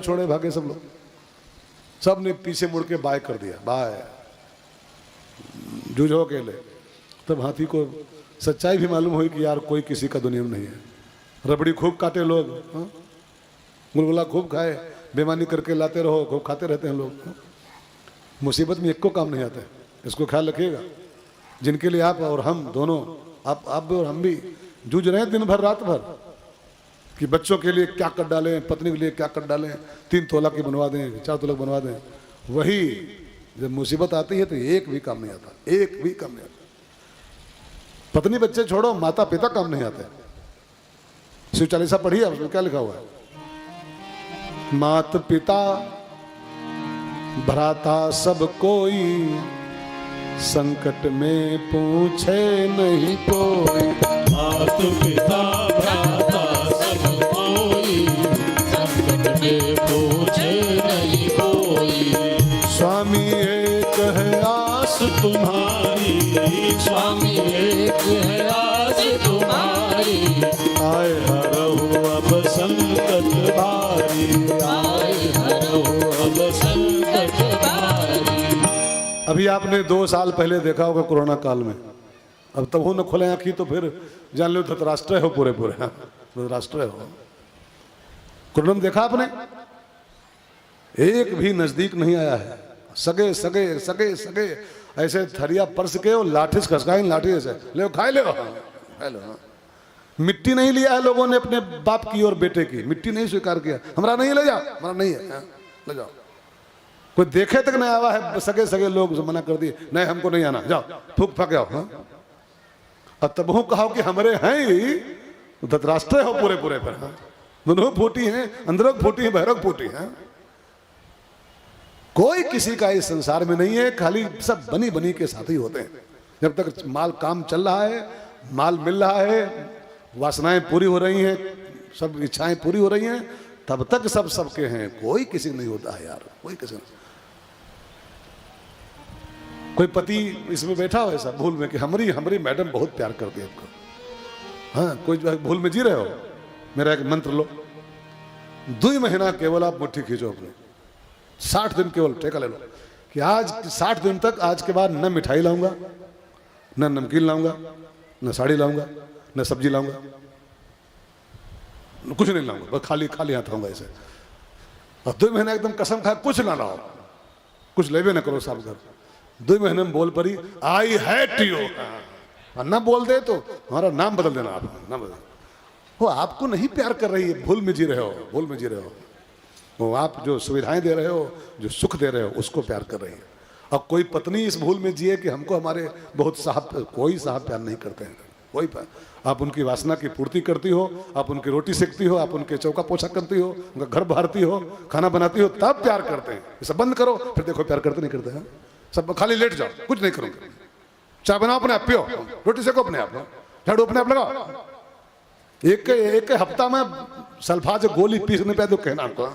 छोड़े भागे सब लोग, सब ने पीछे मुड़ के बाय कर दिया, बाय जूझो अकेले। तब हाथी को सच्चाई भी मालूम हुई कि यार कोई किसी का दुनिया में नहीं है। रबड़ी खूब काटे लोग, गुलगुला खूब खाए, बेमानी करके लाते रहो, खूब खाते रहते हैं लोग। मुसीबत में एक को काम नहीं आता है, इसको ख्याल रखिएगा। जिनके लिए आप और हम दोनों, आप भी और हम भी जूझ रहे हैं दिन भर रात भर कि बच्चों के लिए क्या कर डालें, पत्नी के लिए क्या कर डालें, 3 तोला की बनवा दें, 4 तोला बनवा दें। वही जब मुसीबत आती है तो एक भी काम नहीं आता, एक भी काम नहीं आता। पत्नी बच्चे छोड़ो, माता पिता काम नहीं आते। शिव चालीसा पढ़िए, उसमें क्या लिखा हुआ है? मात पिता भ्राता सब कोई, संकट में पूछे नहीं कोई। मात पिता भ्राता सब कोई, संकट में पूछे नहीं कोई। स्वामी एक है आस तुम्हारी, स्वामी एक है आस तुम्हारी। आए हरहु अब संकट भारी, आए हरहु अब संकट भारी। अभी आपने 2 साल पहले देखा होगा कोरोना काल में, अब तब हो न खुले आंखी तो फिर जान लो धृतराष्ट्र हो, पूरे पूरे धृतराष्ट्र हो। कोरोना में देखा आपने, एक भी नजदीक नहीं आया है। सगे सगे सगे सगे ऐसे थरिया परस के और लाठी खसकाई, लाठी ऐसे ले खाए, ले लो। मिट्टी नहीं लिया है लोगों ने अपने बाप की और बेटे की, मिट्टी नहीं स्वीकार किया। हमारा नहीं, ले जाओ, हमारा नहीं है, ले जाओ। कोई देखे तक नहीं आवा है, सगे सगे लोग मना कर दिए, नहीं हमको नहीं आना, जाओ फूक फाके आओ। हाँ, और तब हूँ कहो कि हमारे हैं ही धृतराष्ट्र हो पूरे पूरे पर। हाँ, दोनों फूटी हैं, अंदरों फूटी है, बहरों फूटी है। कोई किसी का इस संसार में नहीं है, खाली सब बनी बनी के साथ ही होते हैं। जब तक माल काम चल रहा है, माल मिल रहा है, वासनाएं पूरी हो रही हैं, सब इच्छाएं पूरी हो रही हैं, तब तक सब सबके हैं। कोई किसी नहीं होता है यार, कोई किसी नहीं। कोई पति इसमें बैठा हो ऐसा भूल में कि हमारी मैडम बहुत प्यार करती है आपको। हाँ, कोई भूल में जी रहे हो, मेरा एक मंत्र लो, 2 महीना केवल आप मुट्ठी खींचो अपने, 60 दिन केवल ठेका ले लो कि आज 60 दिन तक, आज के बाद न मिठाई लाऊंगा, न नमकीन लाऊंगा, न साड़ी लाऊंगा, न सब्जी लाऊंगा, कुछ नहीं लाऊंगा, बस खाली खाली हाथ आऊंगा ऐसे। और 2 महीना एकदम कसम खा कुछ ना लाओ, कुछ लेवे ना करो साहब घर। 2 महीने में बोल पड़ी आई हैट यू, और ना बोल दे तो हमारा नाम बदल देना, आप नाम बदल। वो आपको नहीं प्यार कर रही है, भूल में जी रहे हो, भूल में जी रहे हो। वो आप जो सुविधाएं दे रहे हो, जो सुख दे रहे हो, उसको प्यार कर रही है। और कोई पत्नी इस भूल में जिए कि हमको हमारे बहुत साहब, कोई साहब प्यार नहीं करते हैं, कोई प्यार। आप उनकी वासना की पूर्ति करती हो, आप उनकी रोटी सेकती हो, आप उनके चौका पोछा करती हो, उनका घर बहारती हो, खाना बनाती हो, तब प्यार करते हैं। ये सब बंद करो, फिर देखो प्यार करते नहीं करते हैं। सब खाली लेट जाओ, कुछ नहीं करोगे, चाय बनाओ अपने आप पियो, रोटी सेको अपने आप, झाड़ू अपने आप लगाओ। एक हफ्ता में सल्फाज गोली पीसने पे तो कहना आपको,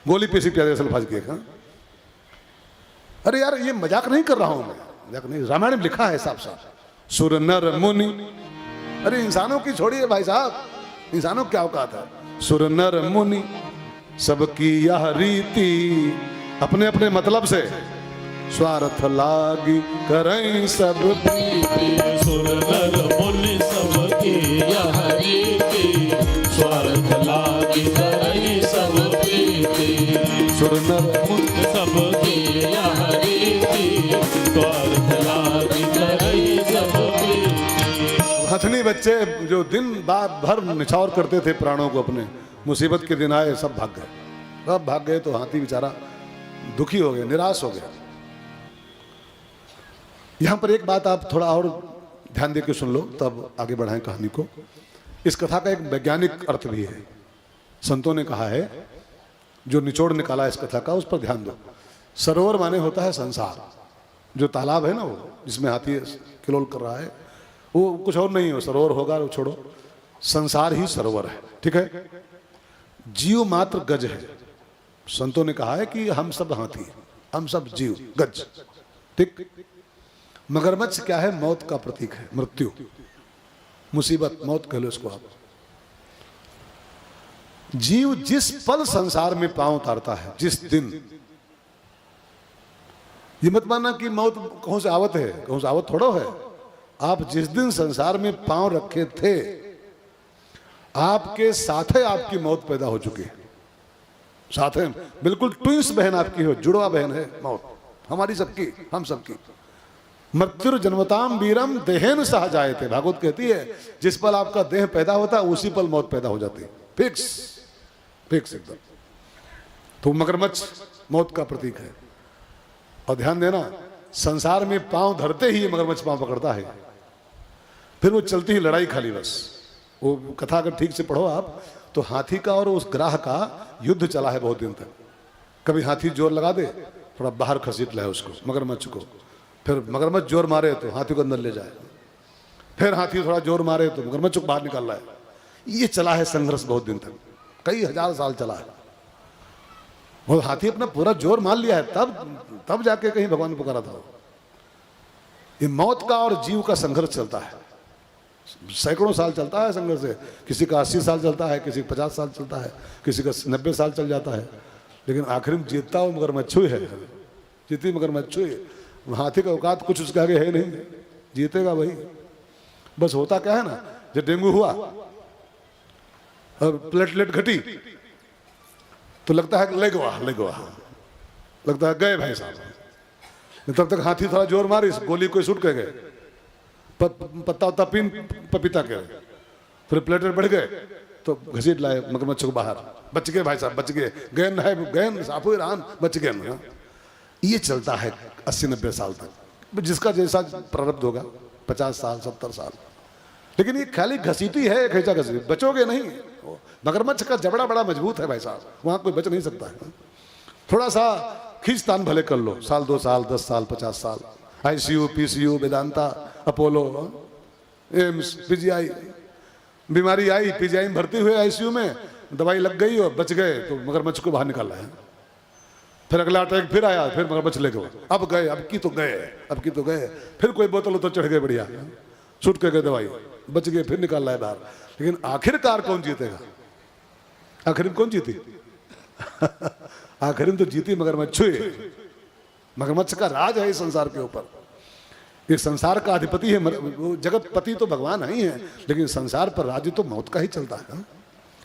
गोली पीसी पिया दे सल्फाज की। अरे यार ये मजाक नहीं कर रहा हूं मैं, मजाक नहीं, रामायण में लिखा है साफ साफ, सुर नर मुनि। अरे इंसानों की छोड़िए भाई साहब, इंसानों क्या औकात है। सुर नर मुनि सबकी यह रीति, अपने अपने मतलब से स्वार्थ लागी करें सब प्रीति। सुर नर मुनि सबकी यह रीति, स्वार्थ लागी करें सब प्रीति। सुर नर मुनि सबकी यह रीति, स्वार्थ लागी करें सब प्रीति। हथनी बच्चे जो दिन भर निछावर करते थे प्राणों को अपने, मुसीबत के दिन आए सब भाग गए, सब भाग गए। तो हाथी बेचारा दुखी हो गया, निराश हो गया। यहां पर एक बात आप थोड़ा और ध्यान देकर सुन लो, तब आगे बढ़ाएं कहानी को। इस कथा का एक वैज्ञानिक अर्थ भी है, संतों ने कहा है, जो निचोड़ निकाला इस कथा का, उस पर ध्यान दो। सरोवर माने होता है संसार, जो तालाब है ना, वो जिसमें हाथी किलोल कर रहा है, वो कुछ और नहीं है। सरोवर होगा वो छोड़ो, संसार ही सरोवर है, ठीक है। जीव मात्र गज है। संतों ने कहा है कि हम सब हाथी, हम सब जीव गज, ठीक। मगरमच्छ क्या है? मौत का प्रतीक है, मृत्यु, मुसीबत, मौत कह लो इसको आप। जीव जिस पल संसार में पांव उतारता है, जिस दिन, ये मत मानना कि मौत कहूं से आवत है, कहूं से आवत थोड़ो है। आप जिस दिन संसार में पांव रखे थे, आपके साथ ही आपकी मौत पैदा हो चुकी है। साथ में बिल्कुल ट्विंस बहन आपकी हो, जुड़वा बहन है मौत, हमारी सबकी, हम सबकी। मृत्युर जन्मताम वीरम देहेन सह जाए थे, भागवत कहती है जिस पल आपका देह पैदा होता है उसी पल मौत पैदा हो जाती है। फिक्स फिक्स एकदम। तो मगरमच्छ मौत का प्रतीक है। और ध्यान देना, संसार में पांव धरते ही ये मगरमच्छ पांव पकड़ता है, फिर वो चलती ही लड़ाई खाली बस। वो कथा अगर ठीक से पढ़ो आप तो हाथी का और उस ग्राह का युद्ध चला है बहुत दिन तक। कभी हाथी जोर लगा दे, थोड़ा बाहर खसीट लाए उसको, मगरमच्छ को, फिर मगरमच्छ जोर मारे तो हाथी को अंदर ले जाए, फिर हाथी थोड़ा जोर मारे तो मगरमच्छ को बाहर निकाल लाए। ये चला है संघर्ष बहुत दिन तक, कई हजार साल चला है। वो हाथी अपना पूरा जोर मान लिया है, तब जाके कहीं भगवान पुकारा था। ये मौत का और जीव का संघर्ष चलता है, सैकड़ों साल चलता है संघर्ष से। किसी का 80 साल चलता है, किसी का 50 साल चलता है, किसी का 90 साल चल जाता है, लेकिन आखिर में जीतता वो मगरमच्छ ही है, जीती मगरमच्छ ही। हाथी का औकात कुछ उसके आगे है नहीं, जीतेगा वही। बस होता क्या है ना, जब डेंगू हुआ और प्लेटलेट घटी तो लगता है लगवा लगता है गए भाई साहब। तब तक हाथी थोड़ा जोर मारी, गोली कोई सुट के गए, पत्ता उत्ता पीन पपीता के, फिर प्लेटलेट बढ़ गए तो घसीट लाए मगरमच्छ को बाहर। बच गए भाई साहब, बच गए, गैन है गैन साफू रान बच गए ना। ये चलता है 80-90 साल तक, जिसका जैसा प्रारब्ध होगा, 50 साल 70 साल। लेकिन ये खाली घसीटी है, एक ऐसा घसीटी, बचोगे नहीं। मगरमच्छ का जबड़ा बड़ा मजबूत है भाई साहब, वहां कोई बच नहीं सकता है। थोड़ा सा खींचतान भले कर लो, साल 2 साल 10 साल 50 साल, ICU PCU Vedanta Apollo AIIMS PGI, बीमारी आई PGI में भर्ती हुए, ICU में दवाई लग गई और बच गए तो मगरमच्छ को बाहर निकाला है। फिर अगला अटैक फिर आया, फिर मगरमच्छ ले गए, अब गए, अब की तो गए, फिर कोई बोतल तो चढ़ गए, बढ़िया छूट के गए, दवाई बच गए, फिर निकाल लाए बाहर। लेकिन आखिरकार कौन जीतेगा? आखिर में कौन जीती? आखिर में तो जीती मगरमच्छ ही। मगरमच्छ का राज है इस संसार के ऊपर, ये संसार का अधिपति है। जगत पति तो भगवान ही है, लेकिन संसार पर राज्य तो मौत का ही चलता है।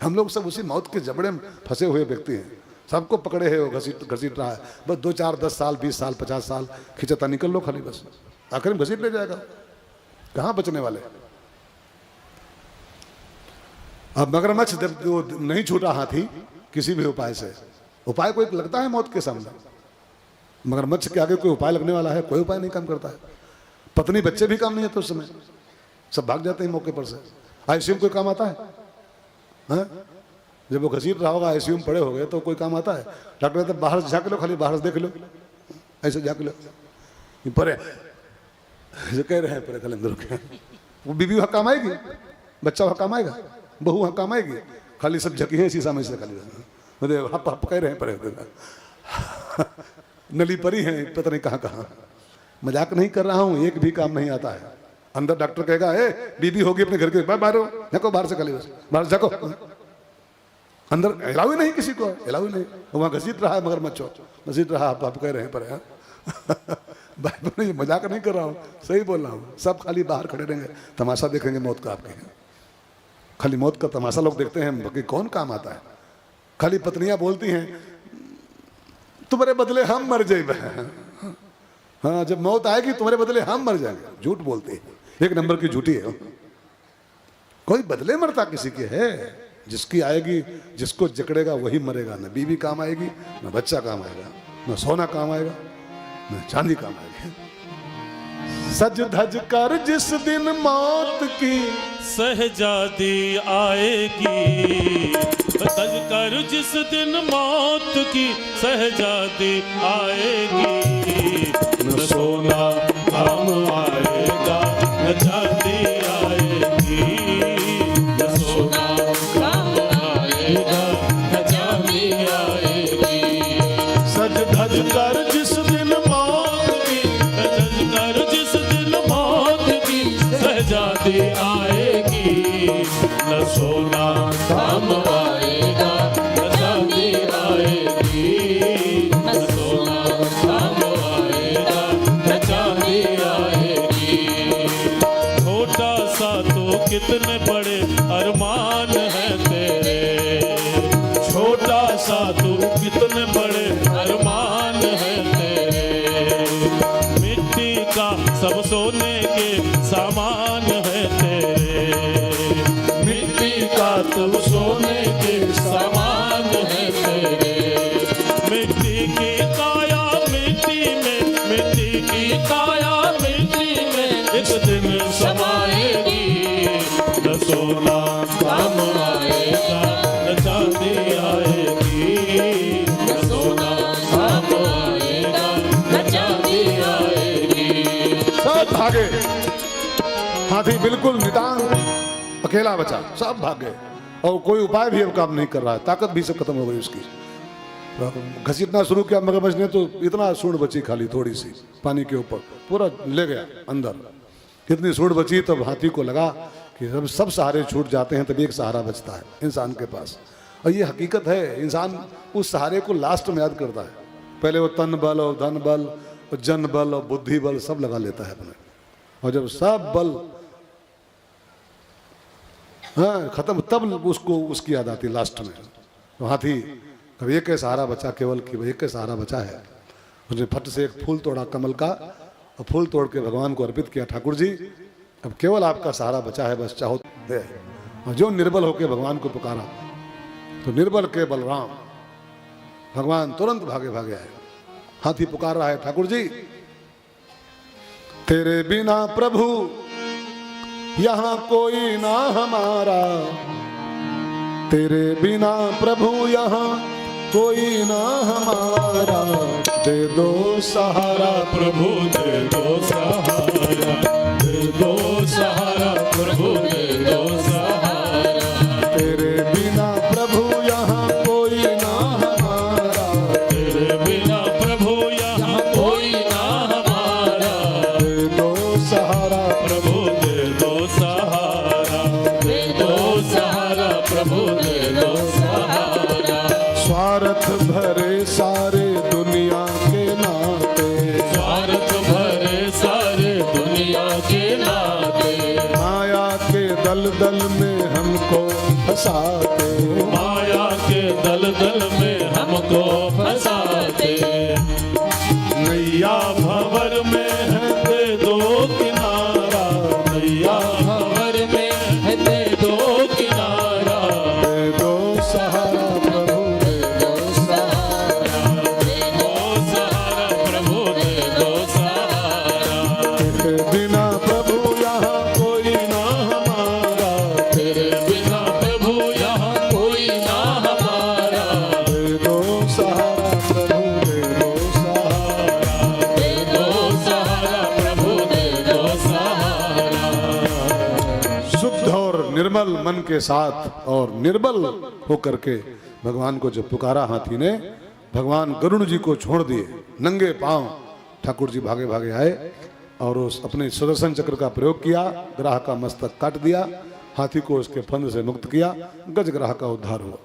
हम लोग सब उसी मौत के जबड़े में फंसे हुए व्यक्ति हैं, सबको पकड़े है, वो घसीट रहा है। बस 2 4 10 साल 20 साल 50 साल खिंचता निकल लो खाली, बस आखिर में घसीट ले जाएगा, कहाँ बचने वाले। अब मगरमच्छ जब नहीं छूटा हाथी किसी भी उपाय से, उपाय कोई लगता है मौत के सामने, मगरमच्छ के आगे कोई उपाय लगने वाला है? कोई उपाय नहीं काम करता है। पत्नी बच्चे भी काम नहीं है तो उस समय सब भाग जाते हैं मौके पर से। ICU में कोई काम आता है? हाँ? जब वो घसीट रहा होगा, ICU में पड़े हो गए तो कोई काम आता है? डॉक्टर कहते बाहर झाँक लो, खाली बाहर देख लो, ऐसे झाँक लो, परे जो कह रहे हैं परे खाली अंदर के। वो बीवी वहाँ काम आएगी, बच्चा वहाँ काम आएगा, बहू वहाँ काम आएगी, खाली सब झकी है शीशा में से खाली मतलब हप हप कह रहे हैं परे नली परी हैं पता नहीं कहाँ कहाँ। मजाक नहीं कर रहा हूँ, एक भी काम नहीं आता है। अंदर डॉक्टर कहेगा ए बीबी होगी अपने घर के, बाहर झाको, बाहर से खाली बस बाहर झाको, अंदर अलाउ ही नहीं, किसी को अलाउ ही नहीं। वहाँ घसीट रहा है मगरमच्छ, घसीट रहा आप कह रहे हैं पर भाई मजाक नहीं कर रहा हूँ, सही बोल रहा हूँ। सब खाली बाहर खड़े रहेंगे, तमाशा देखेंगे मौत का आपके, खाली मौत का तमाशा लोग देखते हैं, बाकी कौन काम आता है। खाली पत्नियां बोलती हैं तुम्हारे बदले हम मर जाएंगे, हाँ जब मौत आएगी तुम्हारे बदले हम मर जाएंगे। झूठ बोलते हैं, एक नंबर की झूठी है। कोई बदले मरता किसी के है, जिसकी आएगी जिसको जकड़ेगा वही मरेगा। न बीवी काम आएगी, न बच्चा काम आएगा, न सोना काम आएगा, न चांदी काम आएगी। सज धज कर जिस दिन मौत की सहजादी आएगी, सज कर जिस दिन मौत की सहजादी आएगी। न सोना काम आएगा, न चांदी आएगी, न सोना काम आएगा, न चांदी आएगी। सज धज कर जिस दिन मौत की, सज कर जिस दिन मौत की सहजादी आएगी, न सोना काम आएगा, आशा तू कितने बड़े अरमान है तेरे, मिट्टी का सब सोने के सामान है तेरे, मिट्टी का तू सोने के सामान है तेरे, मिट्टी की काया मिट्टी में, मिट्टी की काया मिट्टी में एक दिन समाएगी, न सोना काम आएगा न चांदी आएगी, न सोना काम आएगा न चांदी आएगी। सब भागे, हाथी बिल्कुल नितांत अकेला बचा, सब भागे और कोई उपाय भी अब काम नहीं कर रहा है, ताकत भी सब खत्म हो गई उसकी। घसीटना शुरू किया मगरमच्छ ने तो इतना सूंड बची खाली थोड़ी सी पानी के ऊपर, पूरा ले गया अंदर। कितनी सूंड बची तब हाथी को लगा कि सब सहारे छूट जाते हैं तब एक सहारा बचता है इंसान के पास, और ये हकीकत है। इंसान उस सहारे को लास्ट में याद करता है, पहले वो तन बल और धन बल और जन बल और बुद्धि बल सब लगा लेता है अपने, और जब सब बल हाँ खत्म तब उसको उसकी याद आती लास्ट में। तो हाथी अब एक सहारा बचा, केवल कि एक सहारा बचा है। उसने फट से एक फूल तोड़ा कमल का और फूल तोड़ के भगवान को अर्पित किया, ठाकुर जी अब केवल आपका सहारा बचा है, बस चाहो दे। और जो निर्बल होकर भगवान को पुकारा तो निर्बल के बलराम भगवान तुरंत भागे भागे आए। हाथी पुकार रहा है, ठाकुर जी तेरे बिना प्रभु यहाँ कोई ना हमारा, तेरे बिना प्रभु यहाँ कोई ना हमारा, दे दो सहारा प्रभु दे दो सहारा, दे दो सहारा प्रभु दे दो सहारा, तेरे बिना प्रभु यहाँ कोई ना हमारा, तेरे बिना प्रभु यहाँ कोई ना हमारा, दे दो सहारा प्रभु दे दो सहारा, दे दो सहारा प्रभु दे दो सहारा। स्वार्थ भरे सारे दुनिया के नाते, स्वार्थ भरे सारे दुनिया के नाते, माया के दलदल में हमको फंसाते, माया के दलदल में हमको फंसाते, नैया भंवर में है दे दो किनारा, नैया भंवर में है दे दो किनारा, दे दो सहारा प्रभु दे दो सहारा, दे दो सहारा प्रभु दे दो सहारा, तेरे बिना प्रभु यहाँ कोई ना हमारा, तेरे बिना प्रभु यहाँ कोई ना हमारा, दे दो सहारा प्रभु दे दो सहारा, दे दो सहारा प्रभु दे दो सहारा। शुद्ध और निर्मल मन के साथ और निर्बल होकर के भगवान को जब पुकारा हाथी ने, भगवान गरुड़ जी को छोड़ दिए, नंगे पांव ठाकुर जी भागे भागे आए और उस अपने सुदर्शन चक्र का प्रयोग किया, ग्राह का मस्तक काट दिया, हाथी को उसके फंद से मुक्त किया, गजग्राह का उद्धार हुआ।